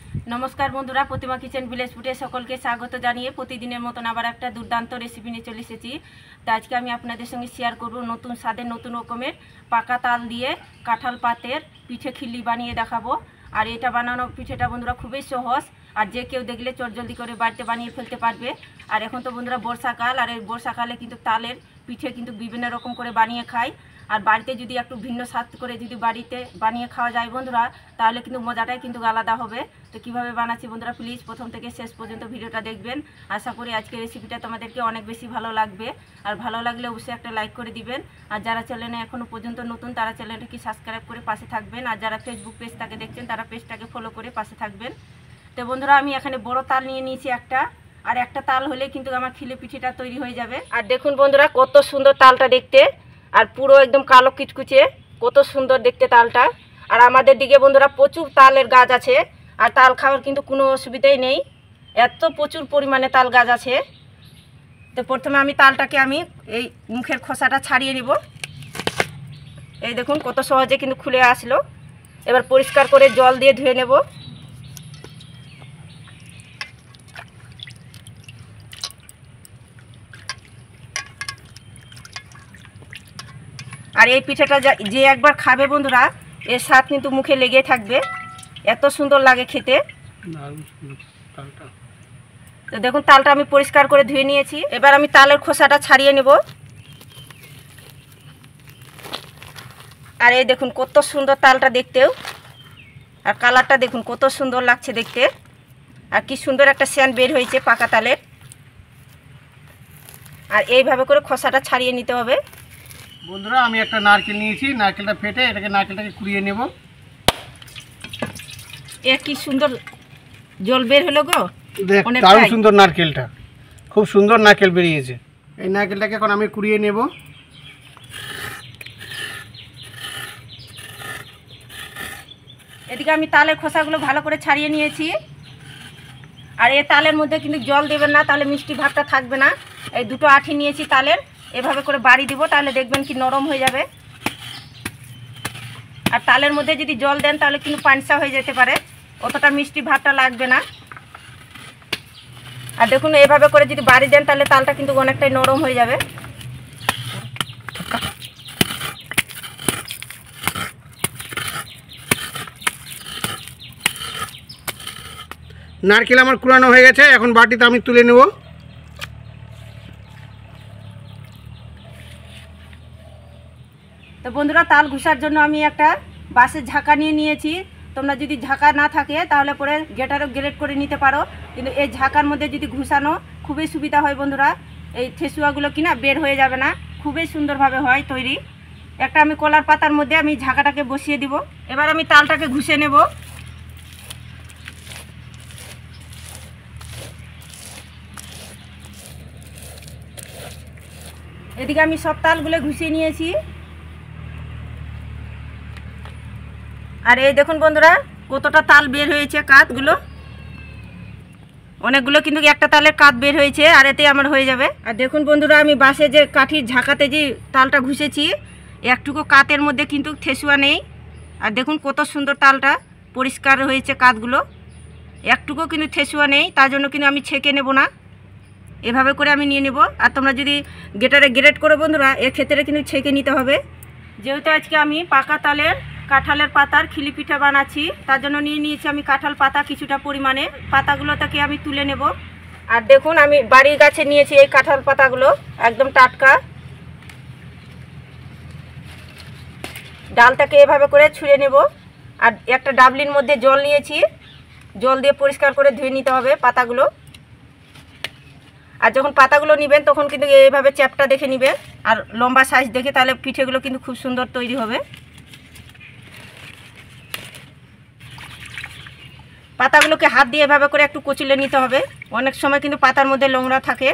नमस्कार बंधुरा प्रतिमा kitchen village फुडे सकलके स्वागत जानिए प्रतिदिनेर मतन आबार एकटा दुर्दान्त रेसिपि निये चले एसेछि। तो आज के आमि आपनादेर संगे शेयर करब नतून स्वादेर नतून रकमेर पाका ताल दिए काँठाल पातेर पिठे खिल्ली बानिये देखाबो। और एटा बानानो पिठेटा बंधुरा खूबई सहज और जे केउ देखले चटजलदी करे बाड़ीते बानिये फेलते पारबे। और एखन तो बंधुरा बर्षाकाल और এই বর্ষাকালে কিন্তু তালের পিঠে কিন্তু বিভিন্ন রকম করে বানিয়ে খায়। আর বাড়িতে যদি একটু ভিন্ন স্বাদ করে যদি বাড়িতে বানিয়ে খাওয়া যায় বন্ধুরা তাহলে কিন্তু মজাটাই কিন্তু আলাদা হবে। তো কিভাবে বানাচ্ছি বন্ধুরা প্লিজ প্রথম থেকে শেষ পর্যন্ত ভিডিওটা দেখবেন। আশা করি আজকের রেসিপিটা তোমাদেরকে অনেক বেশি ভালো লাগবে। আর ভালো লাগলে অবশ্যই একটা লাইক করে দিবেন। আর যারা চ্যানেলে এখনো পর্যন্ত নতুন তারা চ্যানেলটাকে সাবস্ক্রাইব করে পাশে থাকবেন। আর যারা ফেসবুক পেজটাকে দেখছেন তারা পেজটাকে ফলো করে পাশে থাকবেন। তো বন্ধুরা আমি এখানে বড় তাল নিয়ে নিয়েছি একটা, আর একটা তাল হলে কিন্তু আমার খিলে পিঠেটা তৈরি হয়ে যাবে। আর দেখুন বন্ধুরা কত সুন্দর তালটা দেখতে, আর পুরো একদম কালো কিচকুচে, কত সুন্দর দেখতে তালটা। আর আমাদের দিকে বন্ধুরা প্রচুর তালের গাছ আছে, আর তাল খাওয়ার কিন্তু কোনো অসুবিধাই নেই, এত প্রচুর পরিমাণে তাল গাছ আছে। তো প্রথমে আমি তালটাকে আমি এই মুখের খোসাটা ছাড়িয়ে নিব। এই দেখুন কত সহজে কিন্তু খুলে আসলো। এবার পরিষ্কার করে জল দিয়ে ধুয়ে নেব। আর এই পিঠাটা যে একবার খাবে বন্ধুরা এর স্বাদ কিন্তু মুখে লেগে থাকবে, এত সুন্দর লাগে খেতে। তো দেখুন তালটা আমি পরিষ্কার করে ধুয়ে নিয়েছি। এবার আমি তালের খোসাটা ছাড়িয়ে নেব। আর এই দেখুন কত সুন্দর তালটা দেখতেও, আর কালারটা দেখুন কত সুন্দর লাগছে দেখতে, আর কি সুন্দর একটা সেন্ট বের হয়েছে পাকা তালের। আর এইভাবে করে খোসাটা ছাড়িয়ে নিতে হবে। বন্ধুরা আমি একটা নারকেল নিয়েছি, নারকেলটা ফেটে নারকেলটাকে কুড়িয়ে নেব। এ কি সুন্দর জল বের হলো গো, অনেক দারুণ সুন্দর নারকেলটা, খুব সুন্দর নারকেল বেরিয়েছে। এই নারকেলটাকে এখন আমি কুড়িয়ে নেব। এদিকে আমি তালের খোসাগুলো ভালো করে ছাড়িয়ে নিয়েছি। আর এই তালের মধ্যে কিন্তু জল দেবেন না, তাহলে মিষ্টি ভাবটা থাকবে না। এই দুটো আঠি নিয়েছি তালের, এভাবে করে বাড়ি দিব, তাহলে দেখবেন কি নরম হয়ে যাবে। আর তালের মধ্যে যদি জল দেন তাহলে কিন্তু পানসা হয়ে যেতে পারে, অতটা মিষ্টি ভাবটা লাগবে না। আর দেখুন এভাবে করে যদি বাড়ি দেন তাহলে তালটা কিন্তু অনেকটাই নরম হয়ে যাবে। নারকেল আমার কুড়ানো হয়ে গেছে, এখন বাটিতে আমি তুলে নেব। তো বন্ধুরা তাল ঘুষার জন্য আমি একটা বাঁশের ঝাঁকা নিয়ে নিয়েছি। তোমরা যদি ঝাঁকা না থাকে তাহলে পরে গেটারও গ্রেড করে নিতে পারো, কিন্তু এই ঝাঁকার মধ্যে যদি ঘুষানো খুবই সুবিধা হয় বন্ধুরা। এই ঠেসুয়াগুলো কিনা বের হয়ে যাবে না, খুবই সুন্দরভাবে হয় তৈরি। একটা আমি কলার পাতার মধ্যে আমি ঝাঁকাটাকে বসিয়ে দিব। এবার আমি তালটাকে ঘুষে নেব। এদিকে আমি সব তালগুলো ঘুষিয়ে নিয়েছি। আর এই দেখুন বন্ধুরা কতটা তাল বের হয়েছে, কাতগুলো অনেকগুলো কিন্তু একটা তালের কাত বের হয়েছে, আর এতে আমার হয়ে যাবে। আর দেখুন বন্ধুরা আমি বাঁশে যে কাঠির ঝাঁকাতে যে তালটা ঘুষেছি একটুকু কাতের মধ্যে কিন্তু ঠেসুয়া নেই। আর দেখুন কত সুন্দর তালটা পরিষ্কার হয়েছে, কাতগুলো একটুকু কিন্তু ঠেসুয়া নেই, তার জন্য কিন্তু আমি ছেঁকে নেব না, এভাবে করে আমি নিয়ে নেব। আর তোমরা যদি গেটারে গ্রেড করো বন্ধুরা এক্ষেত্রে কিন্তু ছেঁকে নিতে হবে। যেহেতু আজকে আমি পাকা তালের কাঁঠালের পাতার খিলি পিঠা বানাচ্ছি তার জন্য নিয়ে নিয়েছি আমি কাঁঠাল পাতা কিছুটা পরিমাণে। পাতাগুলো থেকে আমি তুলে নেব। আর দেখুন আমি বাড়ির গাছে নিয়েছি এই কাঁঠাল পাতাগুলো, একদম টাটকা। ডালটাকে এভাবে করে ছুঁড়ে নেব। আর একটা ডাবলির মধ্যে জল নিয়েছি, জল দিয়ে পরিষ্কার করে ধুয়ে নিতে হবে পাতাগুলো। আর যখন পাতাগুলো নেবেন তখন কিন্তু এইভাবে চ্যাপটা দেখে নেবেন আর লম্বা সাইজ দেখে, তাহলে পিঠেগুলো কিন্তু খুব সুন্দর তৈরি হবে। পাতাগুলোকে হাত দিয়ে এভাবে করে একটু কচলে নিতে হবে, অনেক সময় কিন্তু পাতার মধ্যে নোংরা থাকে।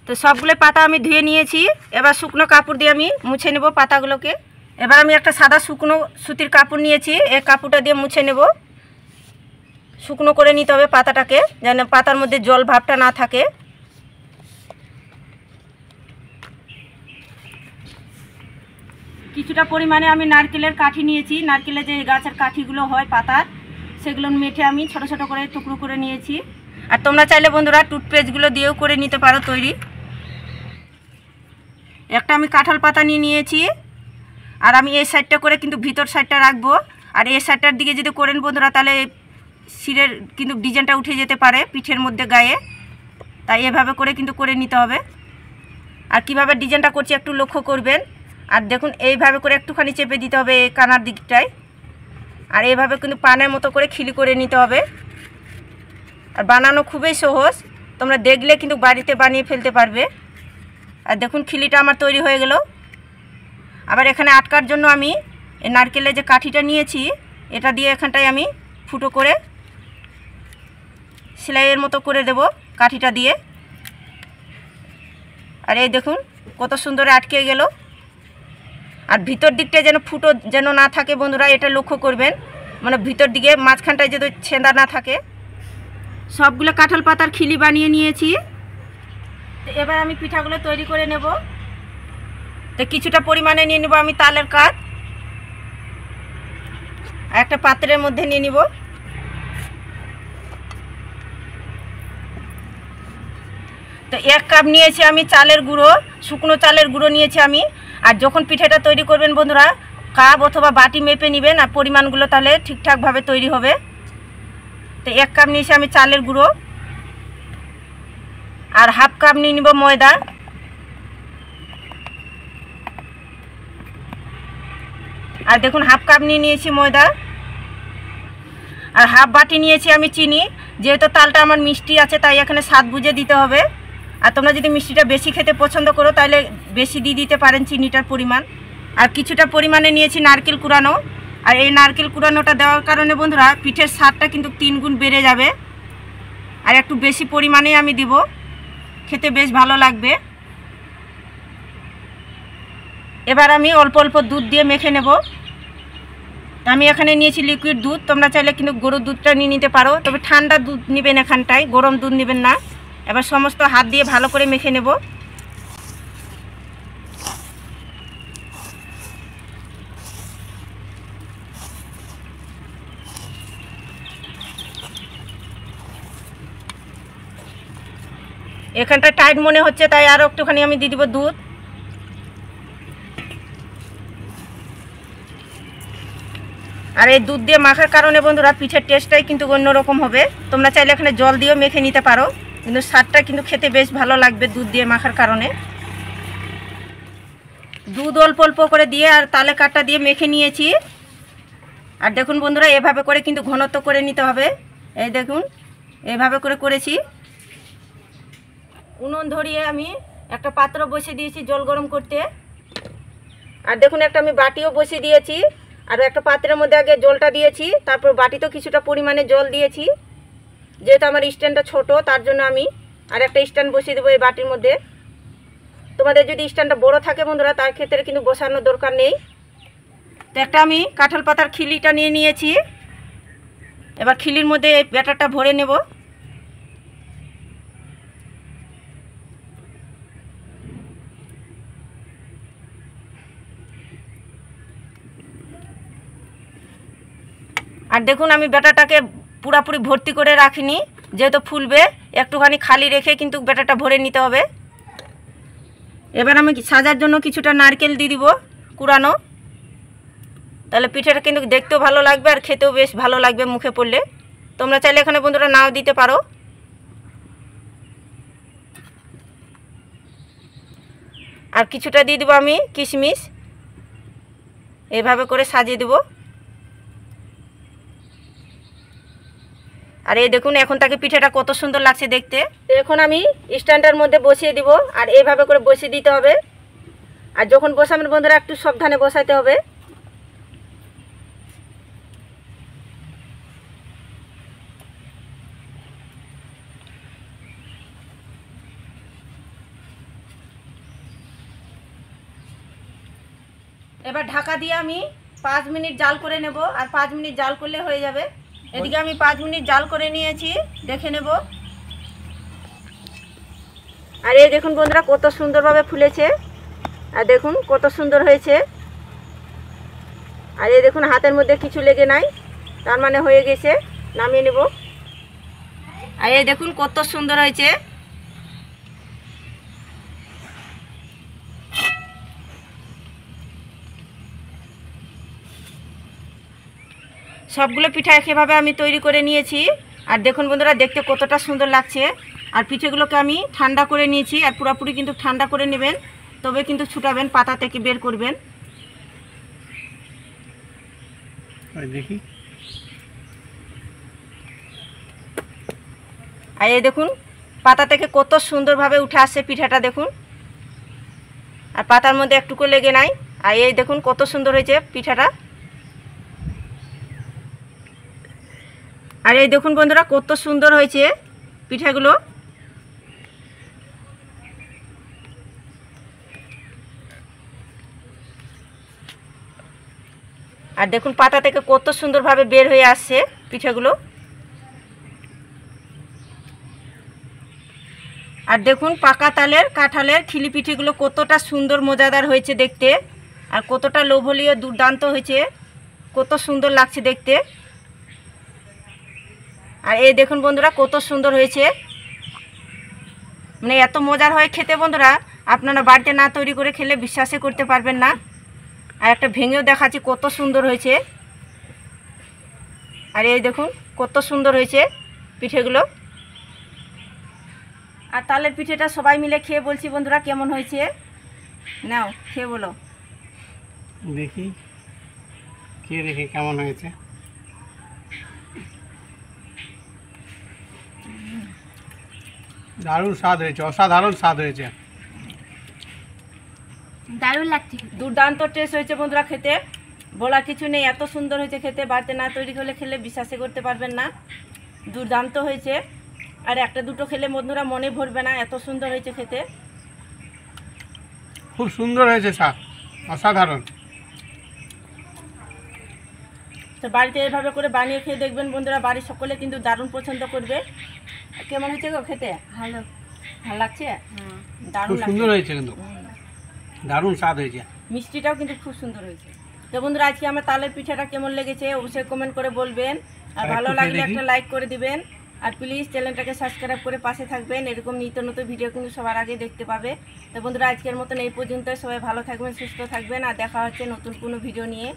তো সবগুলো পাতা আমি ধুয়ে নিয়েছি। এবার শুকনো কাপড় দিয়ে আমি মুছে নেব পাতাগুলোকে। এবার আমি একটা সাদা শুকনো সুতির কাপড় নিয়েছি, এই কাপড়টা দিয়ে মুছে নেব। শুকনো করে নিতে হবে পাতাটাকে, যেন পাতার মধ্যে জল ভাবটা না থাকে। কিছুটা পরিমাণে আমি নারকেলের কাঠি নিয়েছি, নারকেলের যে গাছের কাঠিগুলো হয় পাতার, সেগুলো মেঠে আমি ছোট ছোট করে টুকরো করে নিয়েছি। আর তোমরা চাইলে বন্ধুরা টুথপেস্টগুলো দিয়েও করে নিতে পারো তৈরি। একটা আমি কাঁঠাল পাতা নিয়েছি, আর আমি এই সাইডটা করে কিন্তু ভিতর সাইডটা রাখবো। আর এই সাইডটার দিকে যদি করেন বন্ধুরা তাহলে শিরের কিন্তু ডিজাইনটা উঠে যেতে পারে পিঠের মধ্যে গায়ে, তাই এভাবে করে কিন্তু করে নিতে হবে। আর কিভাবে ডিজাইনটা করছি একটু লক্ষ্য করবেন। আর দেখুন এইভাবে করে একটুখানি চেপে দিতে হবে এই কানার দিকটায়, আর এইভাবে কিন্তু পানের মতো করে খিলি করে নিতে হবে। আর বানানো খুবই সহজ, তোমরা দেখলে কিন্তু বাড়িতে বানিয়ে ফেলতে পারবে। আর দেখুন খিলিটা আমার তৈরি হয়ে গেল। আবার এখানে আটকার জন্য আমি এই নারকেলের যে কাঠিটা নিয়েছি এটা দিয়ে এখানটায় আমি ফুটো করে সেলাইয়ের মতো করে দেব কাঠিটা দিয়ে। আর এই দেখুন কত সুন্দর আটকে গেল। আর ভিতর দিকটা যেন ফুটো যেন না থাকে বন্ধুরা, এটা লক্ষ্য করবেন, মানে ভিতর দিকে মাঝখানটায় যদি ছেঁদা না থাকে। সবগুলো কাঁঠাল পাতার খিলি বানিয়ে নিয়েছি। এবার আমি পিঠাগুলো তৈরি করে নেব। তো কিছুটা পরিমাণে নিয়ে নেব আমি তালের কাঠ, একটা পাত্রের মধ্যে নিয়ে নিব। তো 1 কাপ নিয়েছি আমি চালের গুঁড়ো, শুকনো চালের গুঁড়ো নিয়েছি আমি। আর যখন পিঠাটা তৈরি করবেন বন্ধুরা কাপ অথবা বাটি মেপে নেবেন, আর পরিমাণগুলো তাহলে ঠিকঠাকভাবে তৈরি হবে। তো 1 কাপ নিয়েছি আমি চালের গুঁড়ো, আর হাফ কাপ নিয়ে নিব ময়দা। আর দেখুন হাফ কাপ নিয়ে নিয়েছি ময়দা। আর হাফ বাটি নিয়েছি আমি চিনি, যেহেতু তালটা আমার মিষ্টি আছে তাই এখানে স্বাদ বুঝে দিতে হবে। আর তোমরা যদি মিষ্টিটা বেশি খেতে পছন্দ করো তাহলে বেশি দিয়ে দিতে পারেন চিনিটার পরিমাণ। আর কিছুটা পরিমাণে নিয়েছি নারকেল কুড়ানো। আর এই নারকেল কুড়ানোটা দেওয়ার কারণে বন্ধুরা পিঠের স্বাদটা কিন্তু 3 গুণ বেড়ে যাবে। আর একটু বেশি পরিমাণেই আমি দিব, খেতে বেশ ভালো লাগবে। এবার আমি অল্প অল্প দুধ দিয়ে মেখে নেব। আমি এখানে নিয়েছি লিকুইড দুধ, তোমরা চাইলে কিন্তু গরুর দুধটা নিয়ে নিতে পারো, তবে ঠান্ডা দুধ নেবেন এখানটায়, গরম দুধ নেবেন না। এবার সমস্ত হাত দিয়ে ভালো করে মেখে নেব। এখানটা টাইট মনে হচ্ছে তাই আরও একটুখানি আমি দিয়ে দিব দুধ। আর এই দুধ দিয়ে মাখার কারণে বন্ধুরা পিঠের টেস্টটাই কিন্তু অন্যরকম হবে। তোমরা চাইলে এখানে জল দিয়েও মেখে নিতে পারো, কিন্তু স্বাদটা কিন্তু খেতে বেশ ভালো লাগবে দুধ দিয়ে মাখার কারণে। দুধ অল্প অল্প করে দিয়ে আর তালে কাঠটা দিয়ে মেখে নিয়েছি। আর দেখুন বন্ধুরা এভাবে করে কিন্তু ঘনত্ব করে নিতে হবে। এই দেখুন এভাবে করে করেছি। উনুন ধরিয়ে আমি একটা পাত্র বসিয়ে দিয়েছি জল গরম করতে। আর দেখুন একটা আমি বাটিও বসিয়ে দিয়েছি, আর একটা পাত্রের মধ্যে আগে জলটা দিয়েছি, তারপর বাটিতেও কিছুটা পরিমাণে জল দিয়েছি। যেহেতু আমার স্ট্যান্ডটা ছোট তার জন্য আমি আর একটা স্ট্যান্ড বসিয়ে দেবো এই বাটির মধ্যে। তোমাদের যদি স্ট্যান্ডটা বড় থাকে বন্ধুরা তার ক্ষেত্রে কিন্তু বসানোর দরকার নেই। তো একটা আমি কাঁঠাল পাতার খিলিটা নিয়ে নিয়েছি। এবার খিলির মধ্যে এই ব্যাটারটা ভরে নেব। আর দেখুন আমি ব্যাটারটাকে পুরোপুরি ভর্তি করে রাখিনি, যেহেতু ফুলবে একটুখানি খালি রেখে কিন্তু ব্যাটারটা ভরে নিতে হবে। এবার আমি সাজার জন্য কিছুটা নারকেল দিয়ে দিব কুড়ানো, তাহলে পিঠাটা কিন্তু দেখতেও ভালো লাগবে আর খেতেও বেশ ভালো লাগবে মুখে পড়লে। তোমরা চাইলে এখানে বন্ধুরা নাও দিতে পারো। আর কিছুটা দিয়ে দেবো আমি কিশমিশ, এভাবে করে সাজিয়ে দেবো। আর এই দেখুন এখন তাকে পিঠাটা কত সুন্দর লাগছে দেখতে। এখন আমি স্ট্যান্ডের মধ্যে বসিয়ে দিব, আর এইভাবে করে বসিয়ে দিতে হবে। আর যখন বসাবেন বন্ধুরা একটু সাবধানে বসাইতে হবে। এবার ঢাকা দিয়ে আমি 5 মিনিট জাল করে নেব, আর 5 মিনিট জাল করলে হয়ে যাবে। এদিকে আমি 5 মিনিট জাল করে নিয়েছি, দেখে নেব। আর এই দেখুন বন্ধুরা কত সুন্দরভাবে ফুলেছে, আর দেখুন কত সুন্দর হয়েছে। আর এই দেখুন হাতের মধ্যে কিছু লেগে নাই, তার মানে হয়ে গেছে, নামিয়ে নেব। আর এই দেখুন কত সুন্দর হয়েছে। সবগুলো পিঠা একইভাবে আমি তৈরি করে নিয়েছি। আর দেখুন বন্ধুরা, দেখতে কতটা সুন্দর লাগছে। আর পিঠেগুলোকে আমি ঠান্ডা করে নিয়েছি। আর পুরোপুরি কিন্তু ঠান্ডা করে নেবেন, তবে কিন্তু ছুটাবেন, পাতা থেকে বের করবেন। দেখি। আর এই দেখুন পাতা থেকে কত সুন্দরভাবে উঠে আসছে পিঠাটা, দেখুন। আর পাতার মধ্যে একটুকু লেগে নাই। আর এই দেখুন কত সুন্দর হয়েছে পিঠাটা। আর এই দেখুন বন্ধুরা, কত সুন্দর হয়েছে পিঠাগুলো। আর দেখুন পাতা থেকে কত সুন্দরভাবে বের হয়ে আসছে পিঠাগুলো। আর দেখুন পাকা তালের কাঁঠালের খিলি পিঠেগুলো কতটা সুন্দর মজাদার হয়েছে দেখতে, আর কতটা লোভনীয় দুর্দান্ত হয়েছে, কত সুন্দর লাগছে দেখতে। আর এই দেখুন বন্ধুরা কত সুন্দর হয়েছে, মানে এত মজার হয় খেতে বন্ধুরা, আপনারা বাড়িতে না তৈরি করে খেলে বিশ্বাসই করতে পারবেন না। আর একটা ভেঙেও দেখাচ্ছি কত সুন্দর হয়েছে। আর এই দেখুন কত সুন্দর হয়েছে পিঠেগুলো। আর তালের পিঠেটা সবাই মিলে খেয়ে বলছি বন্ধুরা কেমন হয়েছে, নাও খেয়ে বলো। দেখি খেয়ে দেখি কেমন হয়েছে। দারুণ স্বাদ হয়েছে, অসাধারণ স্বাদ হয়েছে, দারুণ লাগছে, দুর্দান্ত টেস্ট হয়েছে বন্ধুরা খেতে, বলার কিছু নেই। এত সুন্দর হয়েছে খেতে, বাড়িতে না তৈরি করে খেলে বিশ্বাসই করতে পারবেন না, দুর্দান্ত হয়েছে। আর একটা দুটো খেলে বন্ধুরা মনে ভরবে না, এত সুন্দর হয়েছে খেতে। খুব সুন্দর হয়েছে, স্বাদ অসাধারণ। তো বাড়িতে এইভাবে করে বানিয়ে খেয়ে দেখবেন বন্ধুরা, বাড়ির সকলে কিন্তু দারুণ পছন্দ করবে। কেমন হয়েছে গো খেতে? ভালো, ভালো লাগছে, দারুণ সুন্দর হয়েছে, কিন্তু দারুণ স্বাদ হয়েছে। মিষ্টিটাও কিন্তু খুব সুন্দর হয়েছে। তো বন্ধুরা আজকে আমার তালের পিঠাটা কেমন লেগেছে অবশ্যই কমেন্ট করে বলবেন। আর ভালো লাগলে একটা লাইক করে দিবেন। আর প্লিজ চ্যানেলটাকে সাবস্ক্রাইব করে পাশে থাকবেন, এরকম নিত্য নতুন ভিডিও কিন্তু সবার আগে দেখতে পাবে। তো বন্ধুরা আজকের মতন এই পর্যন্ত, সবাই ভালো থাকবেন, সুস্থ থাকবেন, আর দেখা হচ্ছে নতুন কোনো ভিডিও নিয়ে।